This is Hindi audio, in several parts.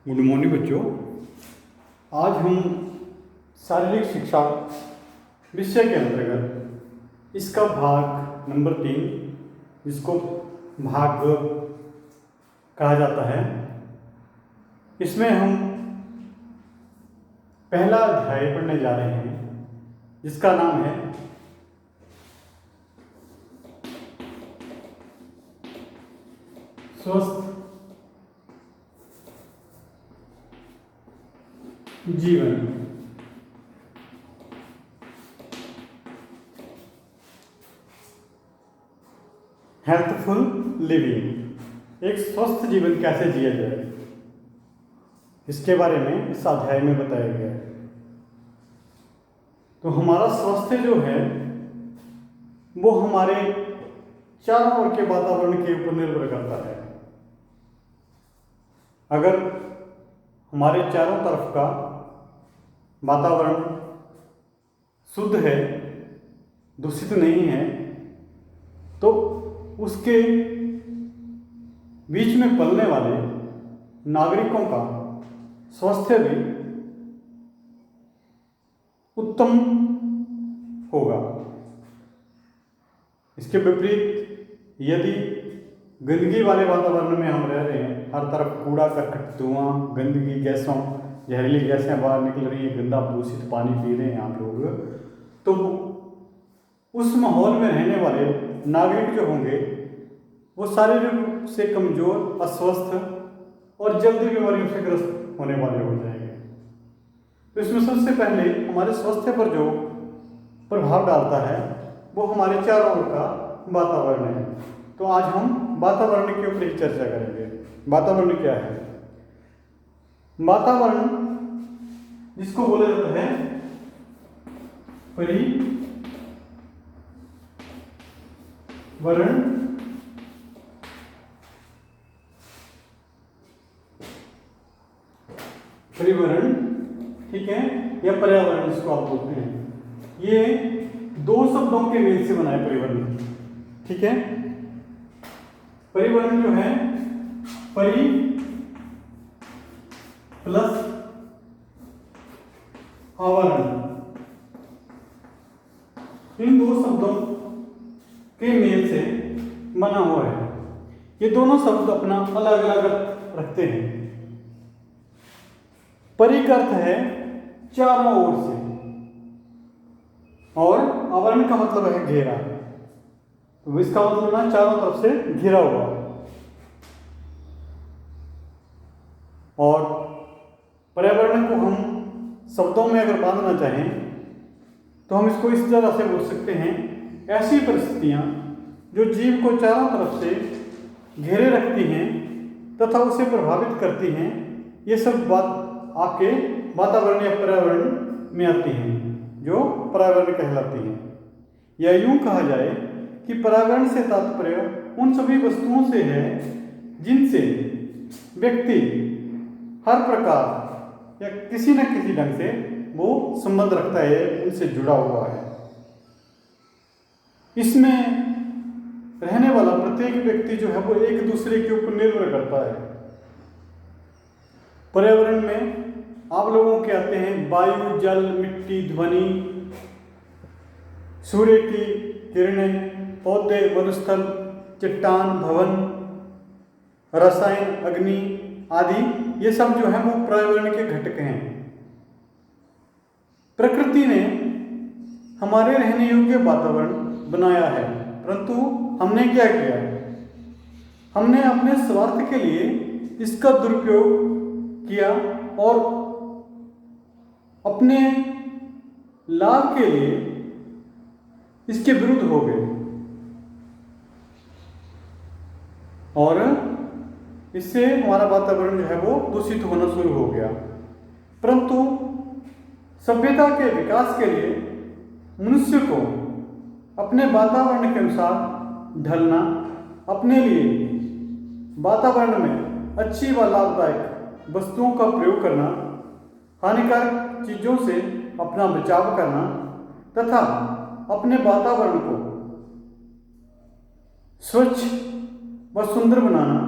गुड मॉर्निंग बच्चों। आज हम शारीरिक शिक्षा विषय के अंतर्गत इसका भाग नंबर 3, जिसको भाग कहा जाता है, इसमें हम पहला अध्याय पढ़ने जा रहे हैं, जिसका नाम है स्वस्थ जीवन। हेल्थफुल लिविंग, एक स्वस्थ जीवन कैसे जिया जाए, इसके बारे में इस अध्याय में बताया गया है। तो हमारा स्वास्थ्य जो है वो हमारे चारों ओर के वातावरण के ऊपर निर्भर करता है। अगर हमारे चारों तरफ का वातावरण शुद्ध है, दूषित नहीं है, तो उसके बीच में पलने वाले नागरिकों का स्वास्थ्य भी उत्तम होगा। इसके विपरीत यदि गंदगी वाले वातावरण में हम रह रहे हैं, हर तरफ कूड़ा करकट, धुआं, गंदगी, गैसों, जहरीली गैसें बाहर निकल रही है, गंदा दूषित पानी पी रहे हैं आप लोग, तो उस माहौल में रहने वाले नागरिक जो होंगे वो शारीरिक रूप से कमजोर, अस्वस्थ और जल्दी बीमारियों से ग्रस्त होने वाले हो जाएंगे। तो इसमें सबसे पहले हमारे स्वास्थ्य पर जो प्रभाव डालता है वो हमारे चारों ओर का वातावरण है। तो आज हम वातावरण के ऊपर ही चर्चा करेंगे। वातावरण क्या है? वातावरण जिसको बोला जाता है परिवरण, ठीक है, या पर्यावरण जिसको आप बोलते हैं, ये दो शब्दों के मेल से बना है परिवरण। ठीक है, परिवरण जो है परि प्लस आवरण, इन दो शब्दों के मेल से बना हुआ है। ये दोनों शब्द अपना अलग अलग रखते हैं। परि का अर्थ है चारों ओर से, और आवरण का मतलब है घेरा। तो इसका मतलब ना चारों तरफ से घिरा हुआ। और पर्यावरण को हम शब्दों में अगर बांधना चाहें तो हम इसको इस तरह से बोल सकते हैं, ऐसी परिस्थितियां जो जीव को चारों तरफ से घेरे रखती हैं तथा उसे प्रभावित करती हैं, ये सब बात आपके वातावरण या पर्यावरण में आती हैं, जो पर्यावरण कहलाती हैं। या यूं कहा जाए कि पर्यावरण से तात्पर्य उन सभी वस्तुओं से है जिनसे व्यक्ति हर प्रकार या किसी न किसी ढंग से वो संबंध रखता है, उनसे जुड़ा हुआ है। इसमें रहने वाला प्रत्येक व्यक्ति जो है वो एक दूसरे के ऊपर निर्भर करता है। पर्यावरण में आप लोगों के आते हैं वायु, जल, मिट्टी, ध्वनि, सूर्य की किरणें, पौधे, वनस्थल, चट्टान, भवन, रसायन, अग्नि आदि, ये सब जो है वो पर्यावरण के घटक हैं। प्रकृति ने हमारे रहने योग्य वातावरण बनाया है, परंतु हमने क्या किया? हमने अपने स्वार्थ के लिए इसका दुरुपयोग किया और अपने लाभ के लिए इसके विरुद्ध हो गए, और इससे हमारा वातावरण जो है वो दूषित होना शुरू हो गया। परंतु सभ्यता के विकास के लिए मनुष्य को अपने वातावरण के अनुसार ढलना, अपने लिए वातावरण में अच्छी व लाभदायक वस्तुओं का प्रयोग करना, हानिकारक चीजों से अपना बचाव करना तथा अपने वातावरण को स्वच्छ व सुंदर बनाना,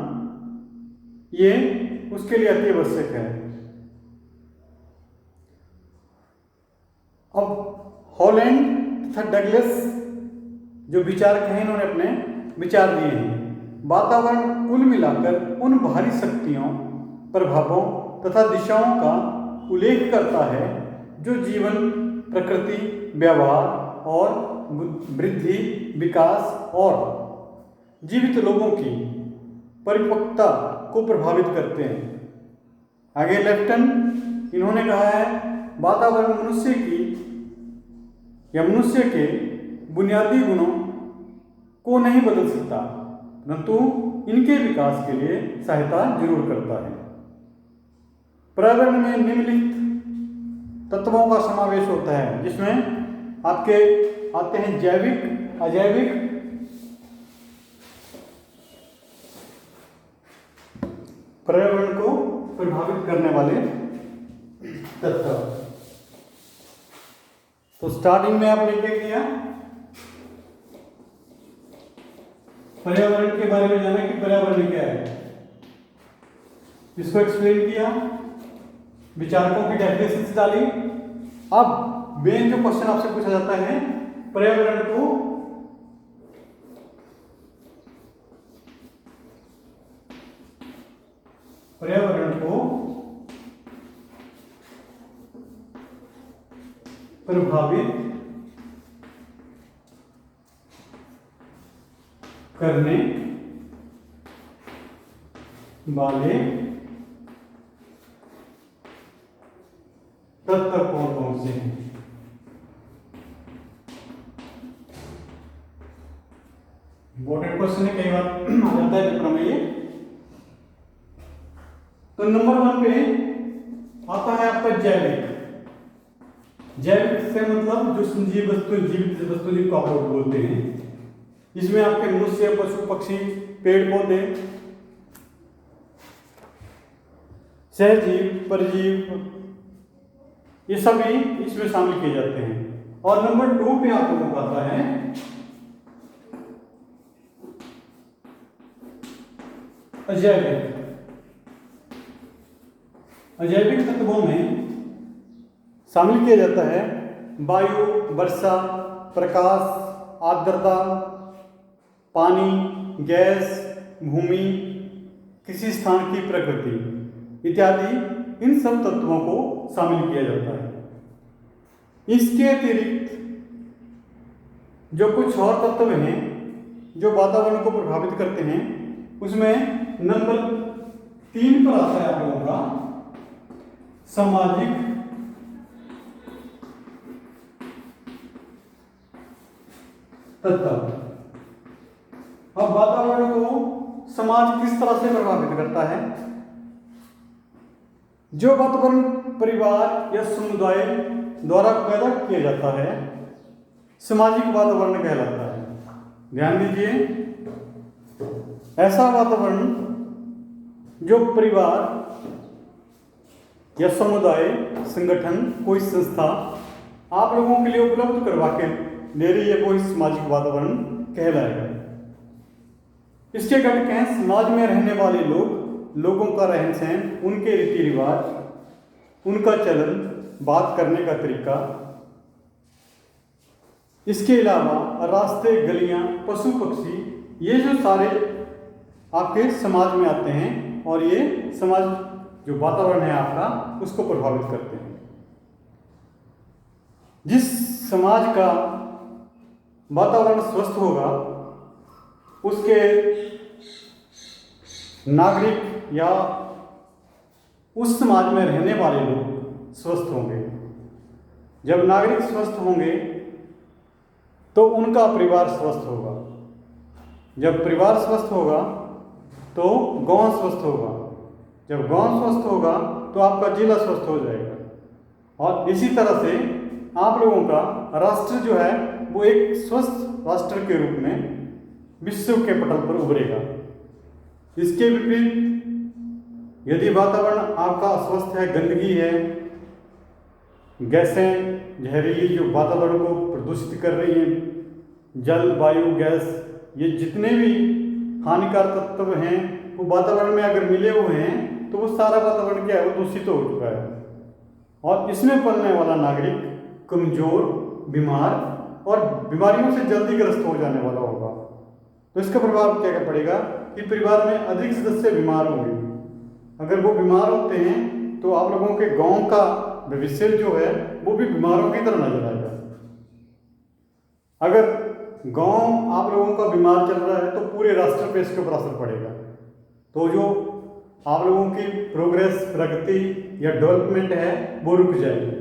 ये उसके लिए अति आवश्यक है। अब हॉलैंड तथा डगलस जो विचारक हैं, इन्होंने अपने विचार दिए हैं। वातावरण कुल मिलाकर उन बाहरी शक्तियों, प्रभावों तथा दिशाओं का उल्लेख करता है जो जीवन, प्रकृति, व्यवहार और वृद्धि, विकास और जीवित लोगों की परिपक्वता को प्रभावित करते हैं। आगे लेफ्टन इन्होंने कहा है वातावरण मनुष्य की या मनुष्य के बुनियादी गुणों को नहीं बदल सकता, परंतु इनके विकास के लिए सहायता जरूर करता है। पर्यावरण में निम्नलिखित तत्वों का समावेश होता है, जिसमें आपके आते हैं जैविक, अजैविक, पर्यावरण को प्रभावित करने वाले तत्व। तो स्टार्टिंग में आपने क्या किया, पर्यावरण के बारे में जाना कि पर्यावरण क्या है, इसको एक्सप्लेन किया, विचारकों की डेफिनेशन डाली। अब मेन जो क्वेश्चन आपसे पूछा जाता है, पर्यावरण को प्रभावित करने वाले तत्व कौन से हैं? इंपॉर्टेंट क्वेश्चन है, कई बार आ जाता है पेपर में ये। तो नंबर 1 पे आता है आपका जैविक। जैविक से मतलब जो संजीव वस्तु, जीवित वस्तु जिनको आप लोग बोलते हैं, इसमें आपके मनुष्य, पशु, पक्षी, पेड़ पौधे, सहजीव, परजीव, ये सभी इसमें शामिल किए जाते हैं। और नंबर 2 पे आप लोगों का आता है अजैविक। अजैविक तत्वों में शामिल किया जाता है वायु, वर्षा, प्रकाश, आर्द्रता, पानी, गैस, भूमि, किसी स्थान की प्रकृति इत्यादि। इन सब तत्वों को शामिल किया जाता है। इसके अतिरिक्त जो कुछ और तत्व हैं जो वातावरण को प्रभावित करते हैं, उसमें नंबर 3 पर आता है आप लोगों का सामाजिक तत्व। अब वातावरण को समाज किस तरह से प्रभावित करता है? जो वातावरण परिवार या समुदाय द्वारा पैदा किया जाता है सामाजिक वातावरण कहलाता है। ध्यान दीजिए, ऐसा वातावरण जो परिवार या समुदाय, संगठन, कोई संस्था आप लोगों के लिए उपलब्ध करवा के दे रही है, वो सामाजिक वातावरण कहलाएगा। इसके घटक हैं समाज में रहने वाले लोग, लोगों का रहन सहन, उनके रीति रिवाज, उनका चलन, बात करने का तरीका। इसके अलावा रास्ते, गलियां, पशु पक्षी, ये जो सारे आपके समाज में आते हैं और ये समाज जो वातावरण है आपका उसको प्रभावित करते हैं। जिस समाज का वातावरण स्वस्थ होगा उसके नागरिक या उस समाज में रहने वाले लोग स्वस्थ होंगे। जब नागरिक स्वस्थ होंगे तो उनका परिवार स्वस्थ होगा। जब परिवार स्वस्थ होगा तो गांव स्वस्थ होगा। जब गांव स्वस्थ होगा तो आपका जिला स्वस्थ हो जाएगा। और इसी तरह से आप लोगों का राष्ट्र जो है वो एक स्वस्थ राष्ट्र के रूप में विश्व के पटल पर उभरेगा। इसके विपरीत यदि वातावरण आपका अस्वस्थ है, गंदगी है, गैसें जहरीली जो वातावरण को प्रदूषित कर रही हैं, जल, वायु, गैस, ये जितने भी हानिकारक तत्व हैं वो वातावरण में अगर मिले हुए हैं तो वो सारा वातावरण क्या है, वो दूषित हो चुका है। और इसमें पलने वाला नागरिक कमजोर, बीमार और बीमारियों से जल्दी ग्रस्त हो जाने वाला होगा। तो इसका प्रभाव क्या पड़ेगा कि परिवार में अधिक सदस्य बीमार होंगे। अगर वो बीमार होते हैं तो आप लोगों के गांव का भविष्य जो है वो भी बीमारों की तरह नजर आएगा। अगर गांव आप लोगों का बीमार चल रहा है तो पूरे राष्ट्र पे इसके ऊपर असर पड़ेगा। तो जो आप लोगों की प्रोग्रेस, प्रगति या डेवलपमेंट है वो रुक जाएगी।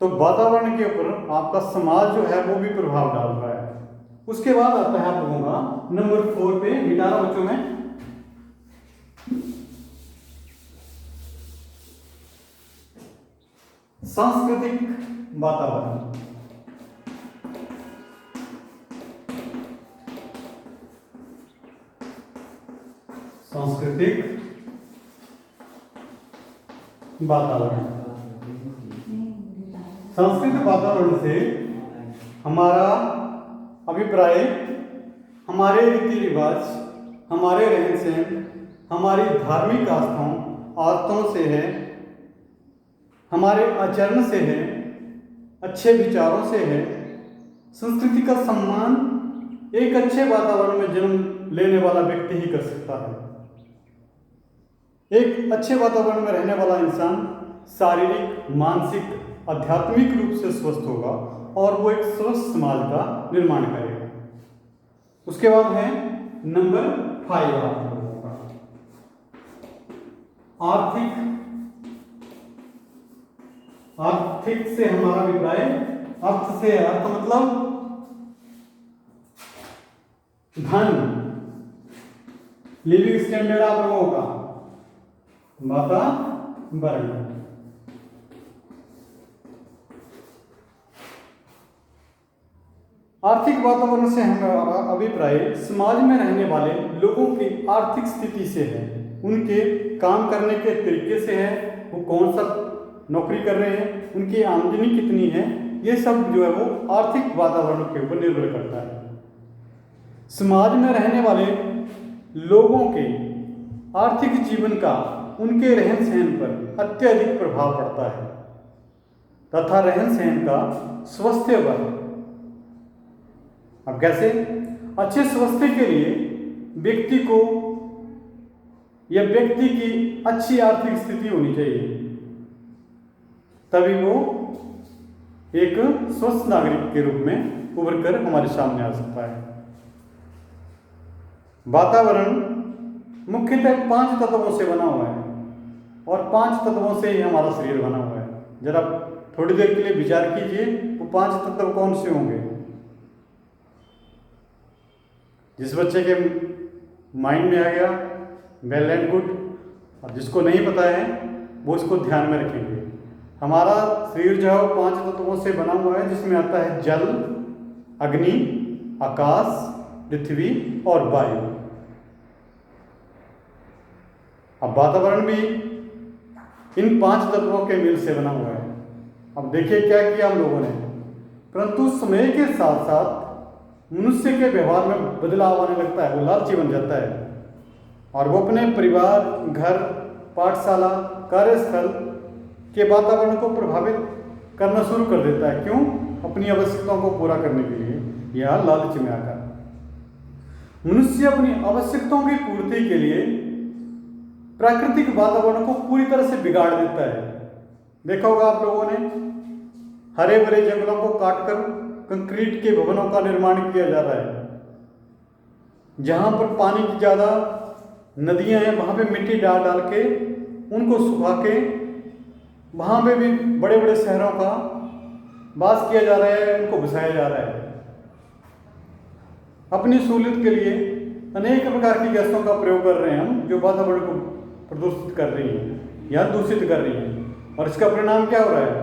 तो वातावरण के ऊपर आपका समाज जो है वो भी प्रभाव डाल रहा है। उसके बाद आता है आप लोगों का नंबर 4 पे, गिटारा बच्चों में सांस्कृतिक वातावरण। सांस्कृतिक वातावरण, सांस्कृतिक वातावरण से हमारा अभिप्राय हमारे रीति रिवाज, हमारे रहन सहन, हमारी धार्मिक आस्थाओं से है, हमारे आचरण से है, अच्छे विचारों से है। संस्कृति का सम्मान एक अच्छे वातावरण में जन्म लेने वाला व्यक्ति ही कर सकता है। एक अच्छे वातावरण में रहने वाला इंसान शारीरिक, मानसिक, आध्यात्मिक रूप से स्वस्थ होगा और वो एक स्वस्थ समाज का निर्माण करेगा। उसके बाद है नंबर 5 आप लोगों का आर्थिक से हमारा अभिप्राय, अर्थ से, अर्थ मतलब धन, लिविंग स्टैंडर्ड आप लोगों का, वातावरण। आर्थिक वातावरण से हमारा अभिप्राय समाज में रहने वाले लोगों की आर्थिक स्थिति से है, उनके काम करने के तरीके से है, वो कौन सा नौकरी कर रहे हैं, उनकी आमदनी कितनी है, ये सब जो है वो आर्थिक वातावरण के ऊपर निर्भर करता है। समाज में रहने वाले लोगों के आर्थिक जीवन का उनके रहन सहन पर अत्यधिक प्रभाव पड़ता है तथा रहन सहन का स्वास्थ्य पर। अब कैसे? अच्छे स्वास्थ्य के लिए व्यक्ति को या व्यक्ति की अच्छी आर्थिक स्थिति होनी चाहिए, तभी वो एक स्वस्थ नागरिक के रूप में उभर कर हमारे सामने आ सकता है। वातावरण मुख्यतः 5 तत्वों से बना हुआ है और 5 तत्वों से ही हमारा शरीर बना हुआ है। जरा थोड़ी देर के लिए विचार कीजिए, वो 5 तत्व कौन से होंगे? जिस बच्चे के माइंड में आ गया वेल एंड गुड, और जिसको नहीं पता है वो इसको ध्यान में रखेंगे। हमारा शरीर जो है वो 5 तत्वों से बना हुआ है, जिसमें आता है जल, अग्नि, आकाश, पृथ्वी और वायु। अब वातावरण भी इन 5 तत्वों के मिल से बना हुआ है। अब देखिए क्या किया हम लोगों ने, परंतु समय के साथ साथ मनुष्य के व्यवहार में बदलाव आने लगता है, वो लालची बन जाता है और वो अपने परिवार, घर, पाठशाला, कार्यस्थल के वातावरण को प्रभावित करना शुरू कर देता है। क्यों? अपनी आवश्यकताओं को पूरा करने के लिए या लालच में आकर। मनुष्य अपनी आवश्यकताओं की पूर्ति के लिए प्राकृतिक वातावरण को पूरी तरह से बिगाड़ देता है। देखा होगा आप लोगों ने, हरे भरे जंगलों को काटकर कंक्रीट के भवनों का निर्माण किया जा रहा है। जहां पर पानी की ज्यादा नदियां हैं वहां पे मिट्टी डाल डाल के उनको सुखा के वहां पे भी बड़े बड़े शहरों का वास किया जा रहा है, उनको बसाया जा रहा है। अपनी सहूलियत के लिए अनेक प्रकार की गैसों का प्रयोग कर रहे हैं हम, जो वातावरण को प्रदूषित कर रही हैं या दूषित कर रही हैं। और इसका परिणाम क्या हो रहा है?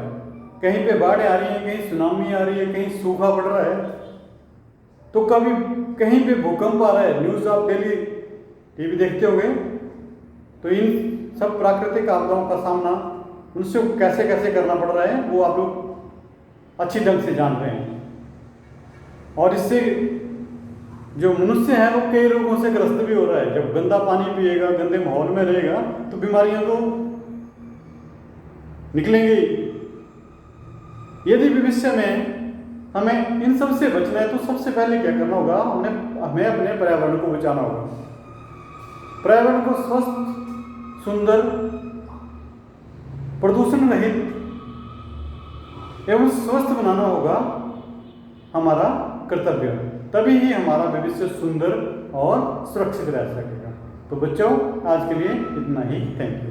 कहीं पे बाढ़ आ रही है, कहीं सुनामी आ रही है, कहीं सूखा पड़ रहा है, तो कभी कहीं पे भूकंप आ रहा है। न्यूज़ आप डेली टीवी देखते होंगे। तो इन सब प्राकृतिक आपदाओं का सामना उनसे कैसे कैसे करना पड़ रहा है वो आप लोग अच्छी ढंग से जान रहे हैं। और इससे जो मनुष्य है वो कई रोगों से ग्रस्त भी हो रहा है। जब गंदा पानी पिएगा, गंदे माहौल में रहेगा तो बीमारियां तो निकलेंगी। यदि भविष्य में हमें इन सब से बचना है तो सबसे पहले क्या करना होगा, हमें अपने पर्यावरण को बचाना होगा। पर्यावरण को स्वस्थ, सुंदर, प्रदूषण रहित एवं स्वस्थ बनाना होगा हमारा कर्तव्य। तभी ही हमारा भविष्य सुंदर और सुरक्षित रह सकेगा। तो बच्चों, आज के लिए इतना ही। Thank you.